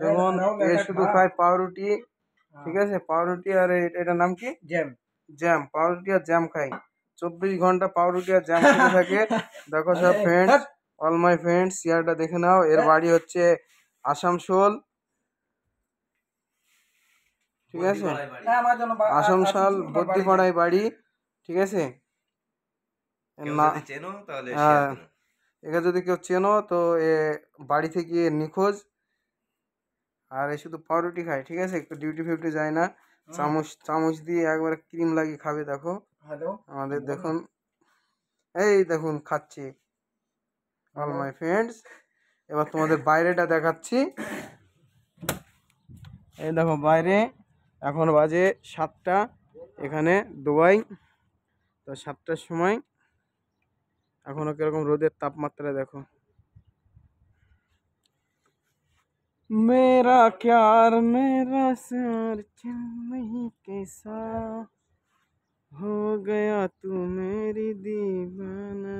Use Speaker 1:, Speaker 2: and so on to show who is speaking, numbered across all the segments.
Speaker 1: দেখুন এ শুধু খায় পাউরুটি, ঠিক আছে, পাউরুটি আর এটার নাম কি, জ্যাম। জ্যাম, পাউরুটি আর জ্যাম খাই। 24 ঘন্টা পাউরুটি আর জ্যাম খেতে থাকে। দেখো সব ফ্রেন্ডস, অল মাই ফ্রেন্ডস, চেয়ারটা দেখে নাও। এর বাড়ি হচ্ছে আসানসোল, ঠিক আছে, আসানসোল বদ্যিপাড়ায় বাড়ি, ঠিক আছে। হ্যাঁ, একে যদি কেউ চেনো তো এ বাড়ি থেকে নিখোঁজ। আর এ শুধু পাউরুটি খায়, ঠিক আছে, একটু ডিউটি ফিউটি যায় না। চামচ দিয়ে একবারে ক্রিম লাগিয়ে খাবে। দেখো আমাদের, দেখুন এই দেখুন খাচ্ছি, অল মাই ফ্রেন্ডস। এবার তোমাদের বাইরেটা দেখাচ্ছি। এই দেখো বাইরে, এখন বাজে 7টা, এখানে দুবাই। তো 7টার সময় এখনো কিরকম রোদের তাপমাত্রা দেখো। मेरा प्यार मेरा प्यार नहीं कैसा हो गया तू मेरी दीवाना।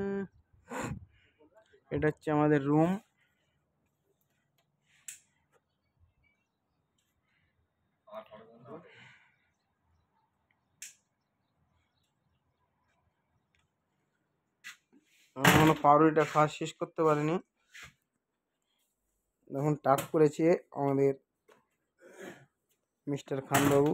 Speaker 1: এটা হচ্ছে আমাদের রুম। এখনো পাউরুটিটা খাওয়া শেষ করতে পারিনি। দেখুন টাক করেছে আমাদের মিস্টার খানবাবু।